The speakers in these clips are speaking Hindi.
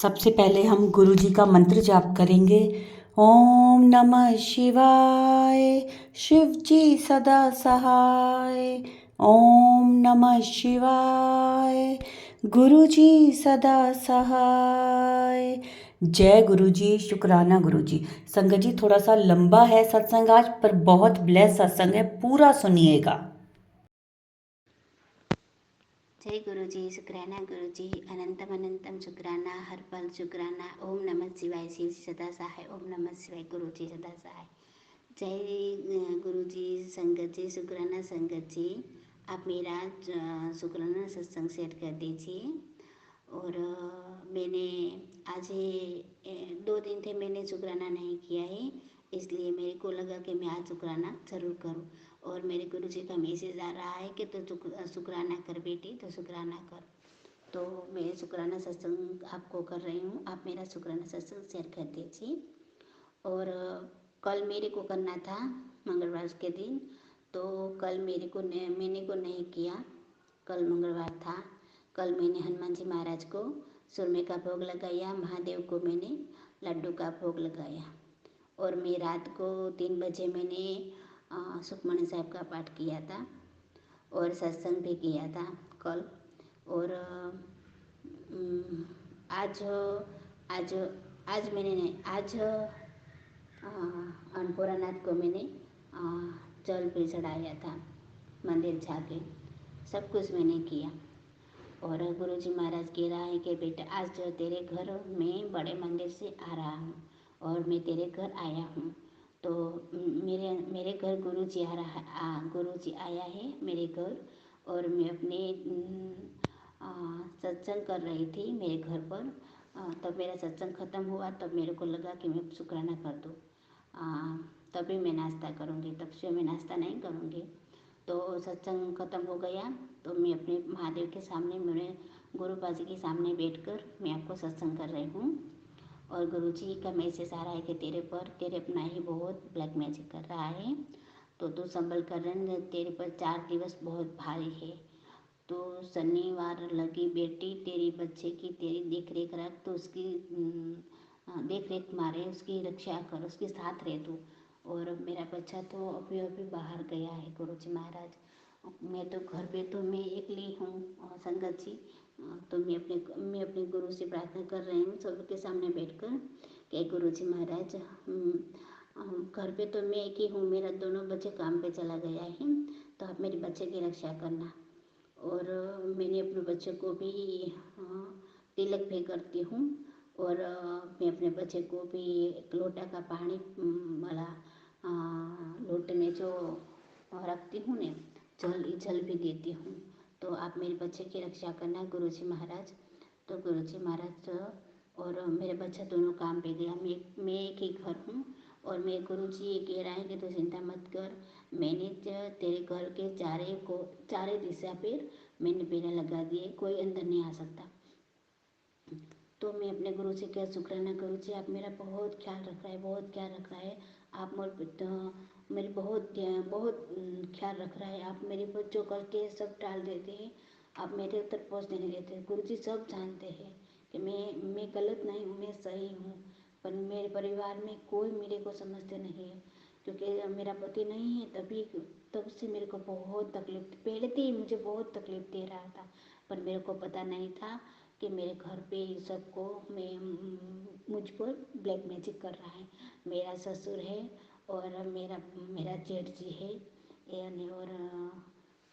सबसे पहले हम गुरु जी का मंत्र जाप करेंगे। ओम नमः शिवाय, शिव जी सदा सहाय। ओम नमः शिवाय, गुरु जी सदा सहाय। जय गुरु जी, शुक्राना गुरु जी। संगत जी, थोड़ा सा लंबा है सत्संग आज, पर बहुत ब्लेस सत्संग है, पूरा सुनिएगा। जय गुरु जी, शुक्राना गुरु जी, अनंतम अनंतम शुक्राना, हर पल शुक्राना। ओम नमः शिवाय, शिव जी सदा सहाय। ओम नमः शिवाय, गुरु जी सदा सहाय। जय गुरु जी, संगत जी, शुक्राना संगत जी। आप मेरा शुक्राना सत्संग सेट कर दीजिए। और मैंने आज 2 दिन थे मैंने शुक्राना नहीं किया है, इसलिए मेरे को लगा कि मैं आज शुक्राना ज़रूर करूं। और मेरे गुरु जी का मैसेज आ रहा है कि तो शुक्राना कर बेटी, तो शुक्राना कर। तो मैं शुक्राना सत्संग आपको कर रही हूँ, आप मेरा शुक्राना सत्संग शेयर कर दीजिए। और कल मेरे को करना था मंगलवार के दिन, तो कल मैंने को नहीं किया। कल मंगलवार था। कल मैंने हनुमान जी महाराज को सुरमे का भोग लगाया, महादेव को मैंने लड्डू का भोग लगाया। और मैं रात को 3 बजे मैंने सुखमणी साहब का पाठ किया था और सत्संग भी किया था कल। और आज आज आज मैंने नहीं, आज अन्नपूर्णानाथ को मैंने जल भी चढ़ाया था, मंदिर जाके सब कुछ मैंने किया। और गुरु जी महाराज कह रहा है कि बेटा आज तेरे घर में बड़े मंदिर से आ रहा हूँ और मैं तेरे घर आया हूँ। तो मेरे मेरे घर गुरु जी आ रहा गुरु जी आया है मेरे घर। और मैं अपने सत्संग कर रही थी मेरे घर पर। तब मेरा सत्संग ख़त्म हुआ, तब मेरे को लगा कि मैं शुक्राना कर दूँ, तभी मैं नाश्ता करूँगी, तब से मैं नाश्ता नहीं करूँगी। तो सत्संग ख़त्म हो गया तो मैं अपने महादेव के सामने, मेरे गुरु पाजी के सामने बैठकर मैं आपको सत्संग कर रही हूँ। और गुरु जी का मैसेज आ रहा है कि तेरे अपना ही बहुत ब्लैक मैजिक कर रहा है, तो तू संभल कर रह, तेरे पर 4 दिवस बहुत भारी है। तो शनिवार लगी बेटी तेरी बच्चे की, तेरी देख रेख रख, तो उसकी देख रेख मारे, उसकी रक्षा कर, उसके साथ रह तू। और मेरा बच्चा तो अभी अभी बाहर गया है गुरु जी महाराज। मैं तो घर पे तो मैं अकेली हूँ संगत जी। तो मैं अपने गुरु से प्रार्थना कर रही हूँ सबके सामने बैठकर कि गुरु जी महाराज, घर पे तो मैं एक ही हूँ, मेरा दोनों बच्चे काम पे चला गया है, तो आप मेरे बच्चे की रक्षा करना। और मैंने अपने बच्चे को भी तिलक भी करती हूँ। और मैं अपने बच्चे को भी एक लोटा का पानी वाला लोटे में जो रखती हूँ ने, जल भी देती हूँ। तो आप मेरे बच्चे की रक्षा करना गुरु जी महाराज। तो गुरु जी महाराज और मेरे बच्चा दोनों काम पे गया, मैं एक ही घर हूँ। और मेरे गुरु जी ये कह रहा है कि तू चिंता मत कर, मैंने तेरे घर के चारे दिशा पे मैंने बेड़ा लगा दिए, कोई अंदर नहीं आ सकता। तो मैं अपने गुरु से क्या शुक्राना करूँ जी, आप मेरा बहुत ख्याल रख रहा है, बहुत ख्याल रख रहा है। आप मेरे बहुत बहुत ख्याल रख रहा है। आप मेरे पर जो करते हैं सब टाल देते हैं, आप मेरे तक पहुँचने नहीं देते। गुरु जी सब जानते हैं कि मैं गलत नहीं हूँ, मैं सही हूँ, पर मेरे परिवार में कोई मेरे को समझते नहीं है। क्योंकि मेरा पति नहीं है, तब से मेरे को बहुत तकलीफ, पहले से ही मुझे बहुत तकलीफ दे रहा था, पर मेरे को पता नहीं था कि मेरे घर पे सबको मुझ पर ब्लैक मैजिक कर रहा है। मेरा ससुर है और मेरा जेठ जी है, यानी और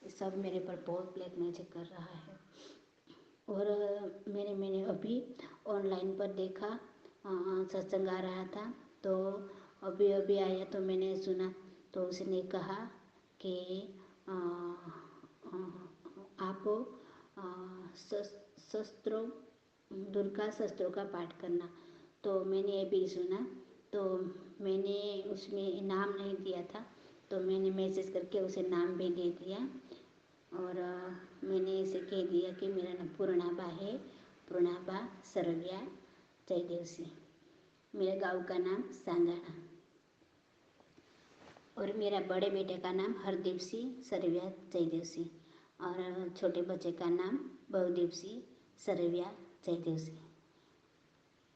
सब मेरे पर बहुत ब्लैक मैजिक कर रहा है। और मैंने अभी ऑनलाइन पर देखा, सत्संग आ रहा था, तो अभी अभी आया तो मैंने सुना। तो उसने कहा कि अ, आप शस्त्रों दुर्गा शस्त्रों का पाठ करना। तो मैंने ये भी सुना, तो मैंने उसमें नाम नहीं दिया था, तो मैंने मैसेज करके उसे नाम भी दे दिया। और मैंने इसे कह दिया कि मेरा नाम पूर्णाबा है, पूर्णाबा सरव्या जयदेवसी। मेरे गाँव का नाम सांगाना। और मेरा बड़े बेटे का नाम हरदीप सिंह सरव्या जयदेवसी। और छोटे बच्चे का नाम बहुदीप सिंह सरव्या जयदेवसी।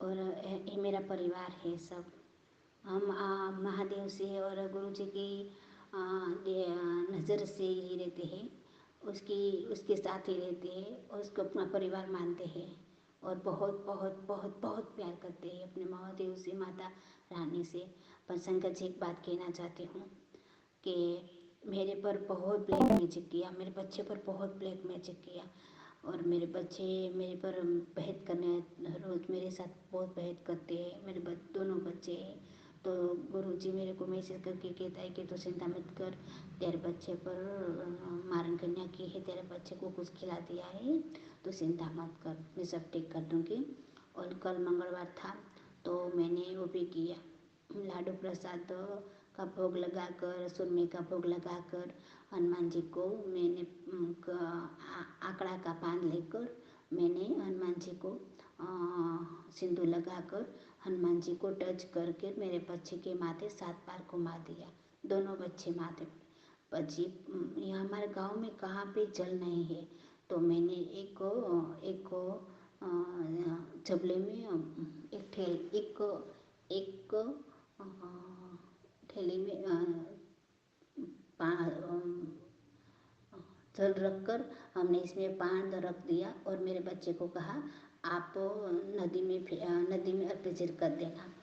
और ये मेरा परिवार है सब। हम महादेव से और गुरु जी की नज़र से ही रहते हैं, उसके साथ ही रहते हैं और उसको अपना परिवार मानते हैं और बहुत बहुत बहुत बहुत प्यार करते हैं अपने महादेव से, माता रानी से। पर संगत जी एक बात कहना चाहती हूँ कि मेरे पर बहुत ब्लैक मैजिक किया, मेरे बच्चे पर बहुत ब्लैक मैजिक किया और मेरे बच्चे मेरे पर बहस करने रोज़ मेरे साथ बहुत बहस करते हैं। मेरे दोनों बच्चे हैं तो गुरुजी मेरे को मैसेज करके कहता है कि तू चिंता मत कर, तेरे बच्चे पर मारन कन्या की है, तेरे बच्चे को कुछ खिला दिया है, तो चिंता मत कर, मैं सब ठीक कर दूँगी। और कल मंगलवार था तो मैंने वो भी किया, लाडू प्रसाद का भोग लगाकर, सुरमे का भोग लगाकर हनुमान जी को मैंने आंकड़ा का पान लेकर मैंने हनुमान जी को सिंदूर लगाकर हनुमान जी को टच करके मेरे बच्चे के माथे 7 बार घुमा दिया, दोनों बच्चे माथे पर। बच्चे यहाँ हमारे गांव में कहाँ पे जल नहीं है तो मैंने एक झबले में एक ठेले में जल रखकर हमने इसमें पान रख दिया और मेरे बच्चे को कहा आप नदी में विसर्जन कर देना।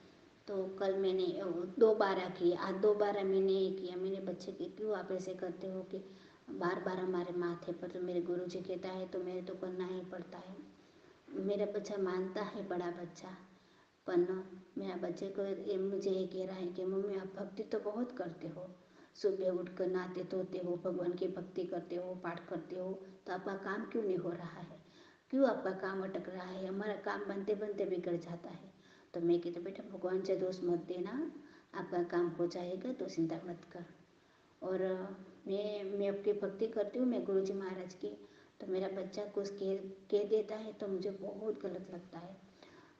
तो कल मैंने 2 बार किया, आज 2 बार मैंने ये किया। मैंने बच्चे के क्यों आप ऐसे करते हो कि बार बार हमारे माथे पर, तो मेरे गुरु जी कहता है तो मेरे तो करना ही पड़ता है। मेरा बच्चा मानता है, बड़ा बच्चा, पर मेरा बच्चे को मुझे ये कह रहा है कि मम्मी आप भक्ति तो बहुत करते हो, सुबह उठकर नहाते धोते हो, भगवान की भक्ति करते हो, पाठ करते हो, तो आपका काम क्यों नहीं हो रहा है, क्यों आपका काम अटक रहा है, हमारा काम बनते बनते बिगड़ जाता है। तो मैं कहती बेटा भगवान से दोष मत देना, आपका काम हो जाएगा तो चिंता मत कर। और मैं आपकी भक्ति करती हूँ, मैं गुरुजी महाराज की, तो मेरा बच्चा कुछ कह देता है तो मुझे बहुत गलत लगता है।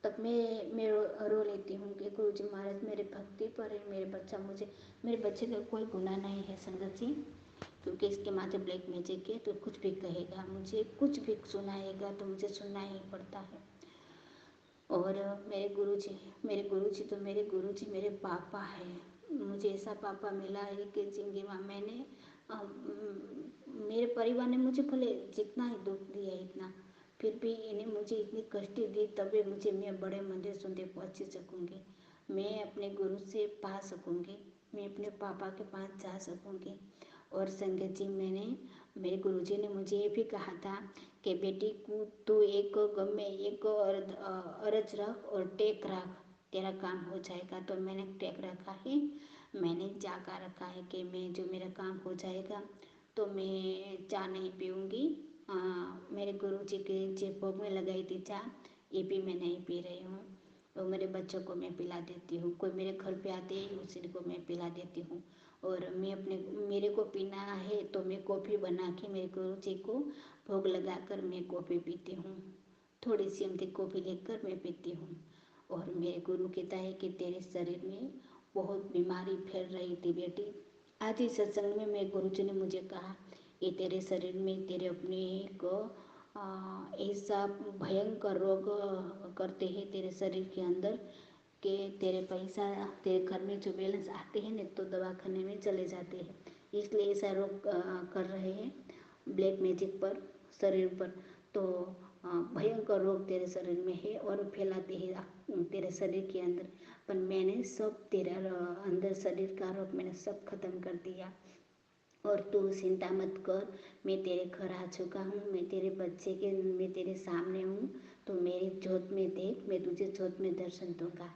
तब मैं रो लेती हूँ कि गुरुजी महाराज मेरे भक्ति पर है, मेरे बच्चे का कोई गुनाह नहीं है संगत जी, क्योंकि इसके माथे ब्लैक मैजिक है तो कुछ भी कहेगा, मुझे कुछ भी सुनाएगा तो मुझे सुनना ही पड़ता है। और मेरे गुरुजी मेरे पापा है। मुझे ऐसा पापा मिला है कि जिंदगी में मेरे परिवार ने मुझे भले जितना ही दुख दिया इतना, फिर भी इन्हें मुझे इतनी कष्ट दी, तभी मैं बड़े मंदिर सुनते पहुँच सकूँगी, मैं अपने गुरु से पा सकूँगी, मैं अपने पापा के पास जा सकूँगी। और संगत जी मेरे गुरुजी ने मुझे ये भी कहा था कि बेटी को तू एक गम में एक अरज रख और टेक रख, तेरा काम हो जाएगा। तो मैंने टेक रखा है, मैंने जागा रखा है कि मैं जो मेरा काम हो जाएगा तो मैं चाय नहीं पीऊँगी। मेरे गुरुजी के जे भोग में लगाई थी चाय, ये भी मैं नहीं पी रही हूँ, और मेरे बच्चों को मैं पिला देती हूँ, कोई मेरे घर पे आते ही उसी को मैं पिला देती हूँ। और मेरे को पीना है तो मैं कॉफ़ी बना के मेरे गुरु जी को भोग लगाकर मैं कॉफ़ी पीती हूँ, थोड़ी सी अमथी कॉफ़ी लेकर मैं पीती हूँ। और मेरे गुरु कहता है कि तेरे शरीर में बहुत बीमारी फैल रही थी बेटी, आज इस सत्संग में मेरे गुरु जी ने मुझे कहा ये तेरे शरीर में तेरे अपने को ऐसा भयंकर रोग करते हैं तेरे शरीर के अंदर कि तेरे पैसा तेरे घर में जो बैलेंस आते हैं ना तो दवाखाने में चले जाते हैं, इसलिए ऐसा रोग कर रहे हैं ब्लैक मैजिक पर शरीर पर। तो भयंकर रोग तेरे शरीर में है और फैलाते हैं तेरे शरीर के अंदर, पर मैंने सब तेरा अंदर शरीर का रोग मैंने सब खत्म कर दिया। और तू चिंता मत कर, मैं तेरे घर आ चुका हूँ, मैं तेरे सामने हूँ, तो मेरी जोत में देख, मैं तुझे जोत में दर्शन दूंगा।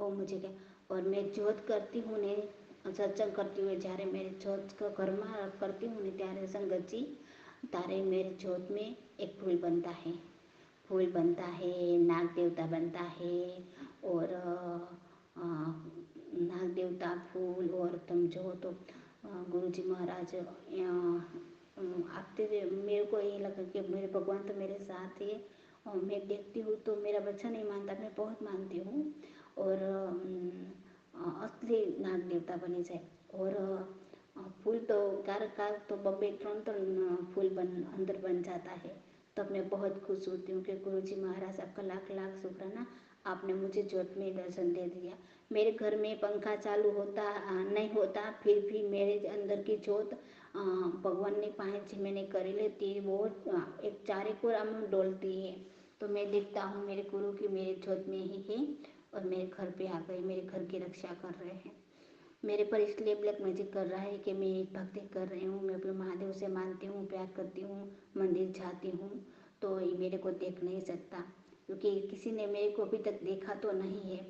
और मुझे क्या, और मैं जोत करती हूँ ने सत्संग करती हुए જ્યારે मेरे जोत का ઘરમાં करती हूँ ने ત્યારે संगत जी तारे मेरे जोत में एक फूल बनता है, नाग देवता बनता है, और नाग देवता फूल, और तुम जो तो गुरुजी महाराज आपते थे। मेरे को ये लगा कि मेरे भगवान तो मेरे साथ है, और मैं देखती हूँ तो मेरा बच्चा नहीं मानता, मैं बहुत मानती हूँ, और असली नाग देवता बनी जाए। और फूल तो कार तो बब्बे 3 फूल अंदर बन जाता है, तब मैं बहुत खुश होती हूँ कि गुरुजी महाराज आपका लाख लाख शुक्राना, आपने मुझे ज्योत में दर्शन दे दिया। मेरे घर में पंखा चालू होता नहीं होता, फिर भी मेरे अंदर की ज्योत ભગવાનની પાસે मैंने કરી लेती है, वो एक चारे कोरा में डोलती है। तो मैं देखता हूँ मेरे गुरु की मेरे ज्योत में ही है और मेरे घर पे आ गए, मेरे घर की रक्षा कर रहे हैं। मेरे पर इसलिए ब्लैक मैजिक कर रहा है कि मैं एक भक्ति कर रही हूँ, मैं अपने महादेव से मानती हूँ, प्यार करती हूँ, मंदिर जाती हूँ, तो ये मेरे को देख नहीं सकता, क्योंकि किसी ने मेरे को अभी तक देखा तो नहीं है।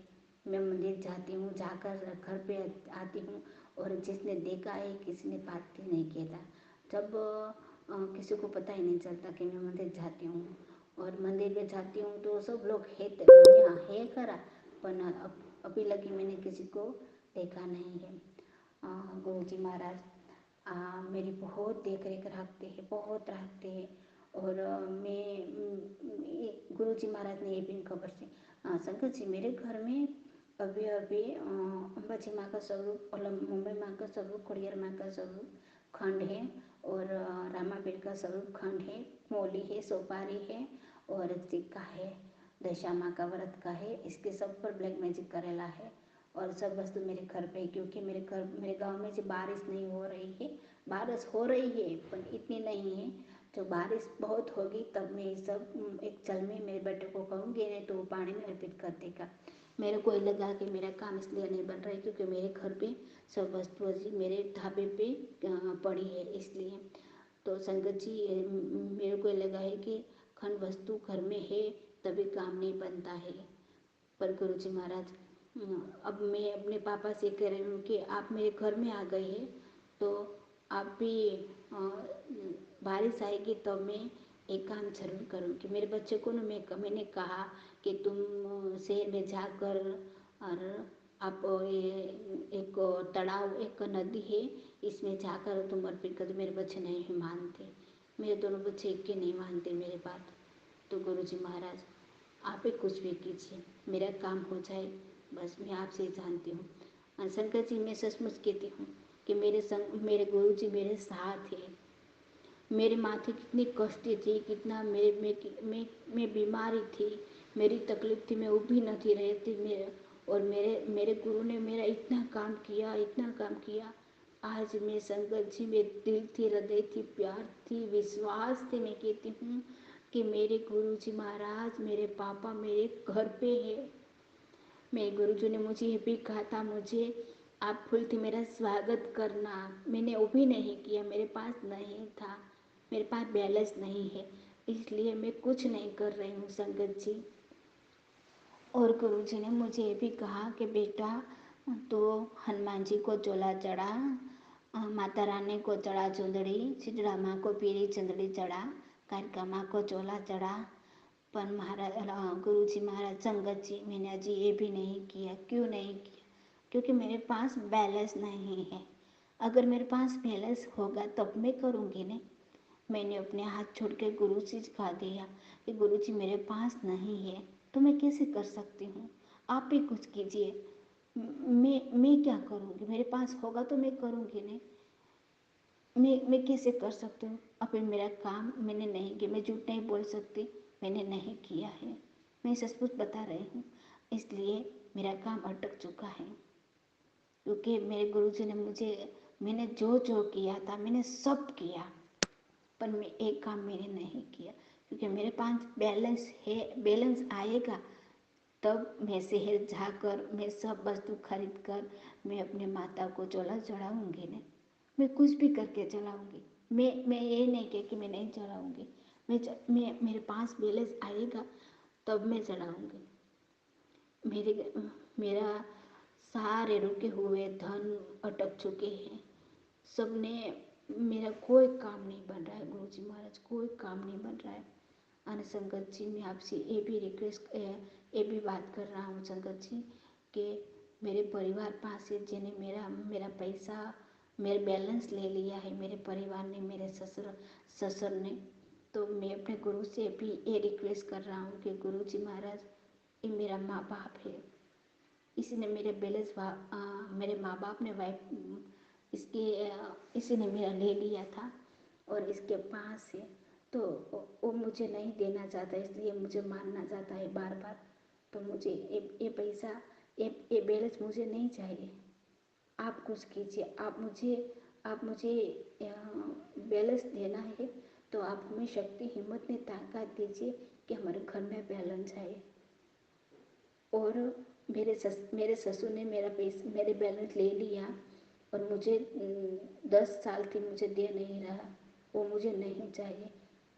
मैं मंदिर जाती हूँ, जाकर घर पे आती हूँ, और जिसने देखा है किसी ने बात भी नहीं किया था। जब किसी को पता ही नहीं चलता कि मैं मंदिर जाती हूँ, और मंदिर में जाती हूँ तो सब लोग है खरा, पर अभी लगी मैंने किसी को देखा नहीं है। गुरु जी महाराज मेरी बहुत देख रेख रखते हैं, बहुत रखते हैं। और गुरु जी महाराज ने ये भी खबर से संगत जी मेरे घर में अभी अभी अंबाजी माँ का स्वरूप, मुंबई माँ का स्वरूप, खोड़ियार माँ का स्वरूप खंड है, और रामाबीर का स्वरूप खंड है, मौली है, सोपारी है, और सिक्का है, दशा माँ का व्रत का है। इसके सब पर ब्लैक मैजिक करेला है, और सब वस्तु मेरे घर पे, क्योंकि मेरे गांव में जो बारिश नहीं हो रही है, बारिश हो रही है पर इतनी नहीं है। जो बारिश बहुत होगी तब मैं ये सब एक चल में मेरे बेटे को कहूँगी, नहीं तो वो पानी में अर्पित कर देगा। मेरे को लगा कि मेरा काम इसलिए नहीं बन रहा है क्योंकि मेरे घर पे सब वस्तु जी मेरे ढाबे पे पड़ी है, इसलिए। तो संगत जी मेरे को लगा है कि खंड वस्तु घर में है तभी काम नहीं बनता है। पर गुरु जी महाराज अब मैं अपने पापा से कह रही हूँ कि आप मेरे घर में आ गए हैं, तो आप भी बारिश आएगी तो मैं एक काम जरूर करूँगी। मेरे बच्चे को ना मैंने कहा कि तुम शहर में जाकर, और आप ये एक तालाब, एक नदी है, इसमें जाकर तुम अर्पित कर दो। मेरे बच्चे नहीं मानते, मेरे दोनों बच्चे एक के नहीं मानते मेरे बात। तो गुरु जी महाराज आप ही कुछ भी कीजिए, मेरा काम हो जाए, बस मैं आपसे जानती हूँ। शंकर जी मैं सचमुच कहती हूँ कि मेरे गुरु जी मेरे साथ है। मेरे माथे कितनी कष्टी थी, कितना मैं बीमारी थी, मेरी तकलीफ थी, मैं ऊभी नहीं रहती मेरे, और मेरे गुरु ने मेरा इतना काम किया, इतना काम किया। आज मैं शंकर जी में दिल थी, हृदय थी, प्यार थी, विश्वास थी, मैं कहती हूँ कि मेरे गुरु जी महाराज, मेरे पापा मेरे घर पे है। मेरे गुरुजी ने मुझे ये भी कहा था, मुझे आप फूल थी मेरा स्वागत करना। मैंने वो भी नहीं किया, मेरे पास नहीं था, मेरे पास बैलेंस नहीं है, इसलिए मैं कुछ नहीं कर रही हूँ संगत जी। और गुरुजी ने मुझे ये भी कहा कि बेटा तो हनुमान जी को चोला चढ़ा, माता रानी को चढ़ा चुंदड़ी, शीतला माँ को पीली चुंदड़ी चढ़ा, कालिका माँ को चोला चढ़ा। पर महाराज गुरु जी महाराज संगत जी मैंने अजी ये भी नहीं किया। क्यों नहीं किया? क्योंकि मेरे पास बैलेंस नहीं है। अगर मेरे पास बैलेंस होगा तब मैं करूँगी नहीं। मैंने अपने हाथ छोड़ के गुरु से कहा दिया कि गुरु जी मेरे पास नहीं है तो मैं कैसे कर सकती हूँ, आप ही कुछ कीजिए। मैं क्या करूँगी, मेरे पास होगा तो मैं करूँगी नहीं, मैं कैसे कर सकती हूँ। अब मेरा काम मैंने नहीं किया, मैं झूठ नहीं बोल सकती, मैंने नहीं किया है, मैं सच बता रही हूँ। इसलिए मेरा काम अटक चुका है, क्योंकि मेरे गुरुजी ने मैंने जो जो किया था मैंने सब किया, पर मैं एक काम मैंने नहीं किया, क्योंकि मेरे पास बैलेंस है। बैलेंस आएगा तब मैं शहर जाकर मैं सब वस्तु खरीद कर मैं अपने माता को चोला चढ़ाऊँगी नहीं, मैं कुछ भी करके चलाऊँगी। मैं ये नहीं कह कि मैं नहीं चढ़ाऊँगी, मैं मेरे पास बैलेंस आएगा तब मैं चढ़ाऊँगी। मेरा सारे रुके हुए धन अटक चुके हैं, सबने, मेरा कोई काम नहीं बन रहा है गुरु जी महाराज, कोई काम नहीं बन रहा है। અને શંકરજી मैं आपसे ये भी रिक्वेस्ट ये भी बात कर रहा हूँ संगत जी कि मेरे परिवार पास से जिन्हें मेरा पैसा मेरे बैलेंस ले लिया है, मेरे परिवार ने, मेरे ससुर ने, तो मैं अपने गुरु से भी ये रिक्वेस्ट कर रहा हूँ कि गुरु जी महाराज ये मेरा माँ बाप है, इसी ने मेरे बैलेंस मेरे माँ बाप ने वाइफ इसके इसी ने मेरा ले लिया था और इसके पास है, तो वो मुझे नहीं देना चाहता, इसलिए मुझे मारना चाहता है बार बार। तो मुझे ये पैसा ये बैलेंस मुझे नहीं चाहिए। आप कुछ कीजिए, आप मुझे बैलेंस देना है तो आप हमें शक्ति हिम्मत ने ताकत दीजिए कि हमारे घर में बैलेंस आए। और मेरे ससुर ने मेरे बैलेंस ले लिया और मुझे 10 साल थी मुझे दे नहीं रहा। वो मुझे नहीं चाहिए,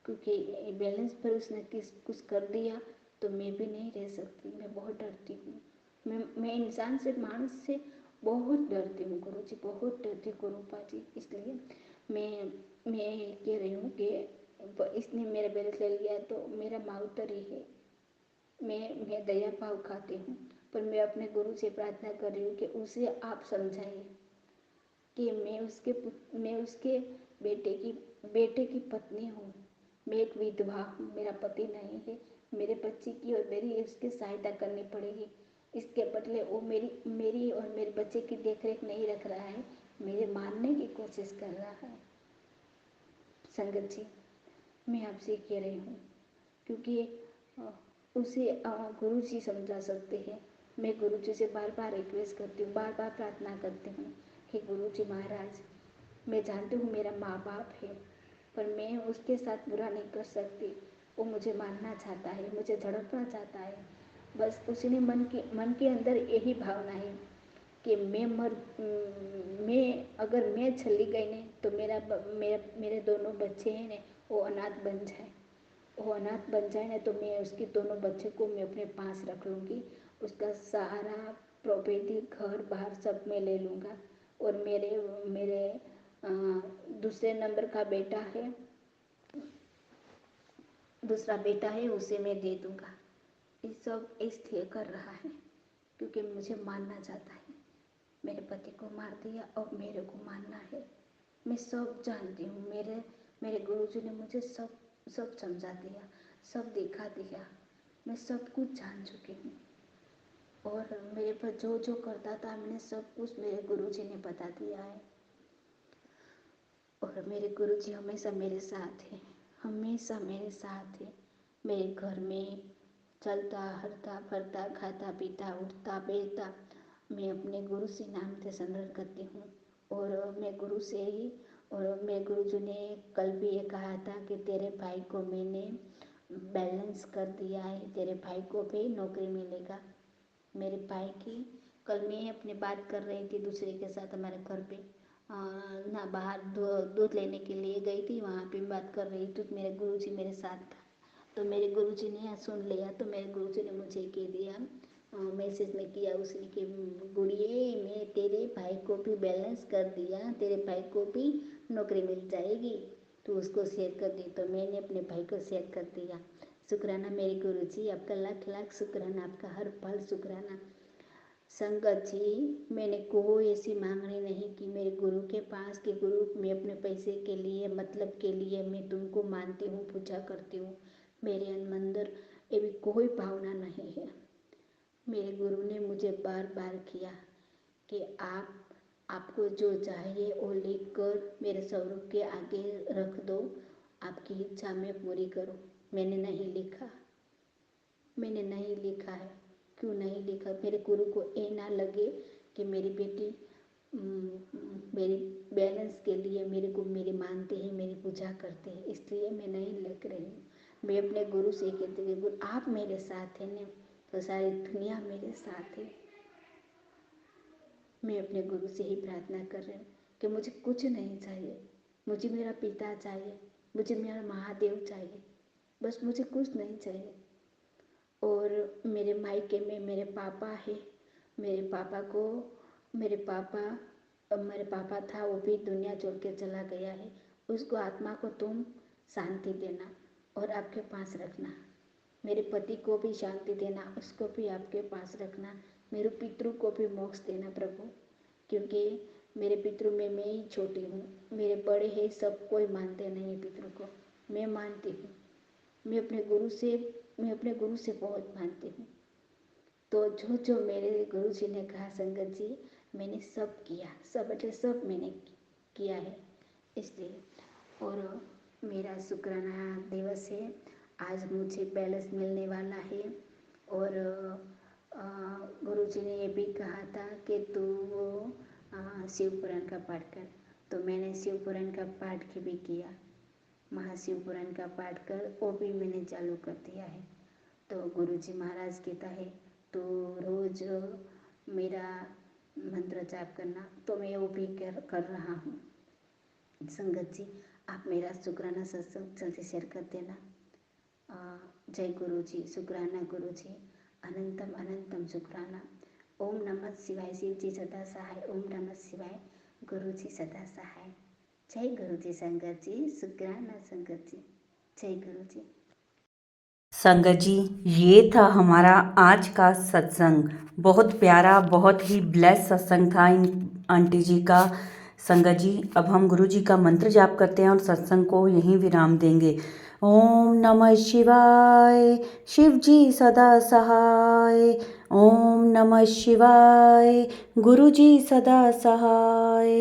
क्योंकि बैलेंस पर उसने कुछ कर दिया तो मैं भी नहीं रह सकती। मैं बहुत डरती हूँ। मैं इंसान से, मानस से बहुत डरती हूँ गुरु जी, बहुत डरती हूँ रूपा जी। इसलिए मैं कह रही हूँ कि इसने मेरा बैलेंस ले लिया तो मेरा माउटर ही है। मैं दया भाव खाती हूँ, पर मैं अपने गुरु से प्रार्थना कर रही हूँ कि उसे आप समझाइए कि मैं उसके बेटे की पत्नी हूँ। मैं एक विधवा हूँ, मेरा पति नहीं है। मेरे बच्चे की और मेरी उसकी सहायता करनी पड़ेगी। इसके बदले वो मेरी और मेरे बच्चे की देखरेख नहीं रख रहा है, मेरे मारने की कोशिश कर रहा है। संगत जी, मैं आपसे कह रही हूँ, क्योंकि उसे गुरु जी समझा सकते हैं। मैं गुरु जी से बार बार रिक्वेस्ट करती हूँ, बार बार प्रार्थना करती हूँ कि गुरु जी महाराज, मैं जानती हूँ मेरा माँ बाप है, पर मैं उसके साथ बुरा नहीं कर सकती। वो मुझे मारना चाहता है, मुझे झड़पना चाहता है। बस उसने मन के अंदर यही भावना है कि मैं अगर मैं चली गई ने तो मेरे दोनों बच्चे हैं ने वो अनाथ बन जाए। वो अनाथ बन जाए ना तो मैं उसके दोनों बच्चे को मैं अपने पास रख लूँगी। उसका सारा प्रॉपर्टी, घर बार सब मैं ले लूँगा। और मेरे दूसरे नंबर का दूसरा बेटा है उसे मैं दे दूँगा। ये सब इसलिए कर रहा है क्योंकि मुझे मारना चाहता है। मेरे पति को मार दिया और मेरे को मारना है। मैं सब जानती हूँ। मेरे गुरुजी ने मुझे सब समझा दिया, सब दिखा दिया। मैं सब कुछ जान चुकी हूँ और मेरे पर जो जो करता था मैंने सब कुछ मेरे गुरुजी ने बता दिया है। और मेरे गुरुजी हमेशा मेरे साथ हैं, हमेशा मेरे साथ हैं। मेरे घर में चलता हरता फरता, खाता पीता, उठता बैठता, मैं अपने गुरु से नाम से संग्रह करती हूँ। और मैं गुरु से ही, और मेरे गुरुजी ने कल भी ये कहा था कि तेरे भाई को मैंने बैलेंस कर दिया है, तेरे भाई को भी नौकरी मिलेगा। मेरे भाई की कल मैं अपनी बात कर रही थी दूसरे के साथ हमारे घर पे, ना बाहर दूध लेने के लिए गई थी, वहाँ पे बात कर रही थी तो मेरे गुरुजी मेरे साथ था। तो मेरे गुरुजी ने सुन लिया तो मेरे गुरुजी ने मुझे कह दिया, मैसेज में किया उसने कि गुड़िए मैं तेरे भाई को भी बैलेंस कर दिया, तेरे भाई को भी नौकरी मिल जाएगी, तो उसको शेयर कर दी। तो मैंने अपने भाई को शेयर कर दिया। शुक्राना मेरे गुरुजी, आपका लाख लाख शुक्राना, आपका हर पल शुक्राना। संगत जी, मैंने कोई ऐसी मांगनी नहीं की मेरे गुरु के पास कि गुरु मैं अपने पैसे के लिए, मतलब के लिए मैं तुमको मानती हूँ, पूजा करती हूँ। मेरे अंदर ये भी कोई भावना नहीं है। मेरे गुरु ने मुझे बार बार किया कि आपको जो चाहिए वो लिख कर मेरे स्वरूप के आगे रख दो, आपकी इच्छा मैं पूरी करूँ। मैंने नहीं लिखा, मैंने नहीं लिखा है। क्यों नहीं लिखा? मेरे गुरु को ये ना लगे कि मेरी बेटी मेरी बैलेंस के लिए मेरे मानते हैं, मेरी पूजा करते हैं, इसलिए मैं नहीं लिख रही हूँ। मैं अपने गुरु से कहती हूँ गुरु आप मेरे साथ हैं ना, तो सारी दुनिया मेरे साथ है। मैं अपने गुरु से ही प्रार्थना कर रही हूँ कि मुझे कुछ नहीं चाहिए, मुझे मेरा पिता चाहिए, मुझे मेरा महादेव चाहिए, बस मुझे कुछ नहीं चाहिए। और मेरे मायके में मेरे पापा है, मेरे पापा था, वो भी दुनिया छोड़ के चला गया है। उसको आत्मा को तुम शांति देना और आपके पास रखना। मेरे पति को भी शांति देना, उसको भी आपके पास रखना। मेरे पितरों को भी मोक्ष देना प्रभु, क्योंकि मेरे पितरों में मैं ही छोटी हूँ। मेरे बड़े हैं, सब कोई मानते नहीं पितरों को, मैं मानती हूँ। मैं अपने गुरु से बहुत मानती हूँ। तो जो जो मेरे गुरु जी ने कहा संगत जी, मैंने सब किया, सब मतलब सब मैंने किया है। इसलिए और मेरा शुक्राना दिवस है। आज मुझे बैलेंस मिलने वाला है और गुरु जी ने ये भी कहा था कि तू वो शिव पुराण का पाठ कर। तो मैंने शिव पुराण का पाठ भी किया, महाशिव पुराण का पाठ कर वो भी मैंने चालू कर दिया है। तो गुरु जी महाराज कहता है तो रोज मेरा मंत्र जाप करना, तो मैं वो भी कर रहा हूँ। संगत जी, आप मेरा शुक्राना सत्संग जल्दी शेयर कर देना। जय गुरु जी, शुक्राना गुरु जी, अनंतम अनंतम शुक्राना। ओम नमः शिवाय, शिव जी सदा सहाय। ओम नमः शिवाय, गुरु जी सदा सहाय। जय गुरु जी संगत जी, शुक्राना संगत जी, जय गुरु जी। संगत जी, ये था हमारा आज का सत्संग। बहुत प्यारा, बहुत ही ब्लेस सत्संग था इन आंटी जी का। संगत जी, अब हम गुरु जी का मंत्र जाप करते हैं और सत्संग को यहीं विराम देंगे। ओम नमः शिवाय, शिव जी सदा सहाय। ओम नमः शिवाय, गुरु जी सदा सहाय।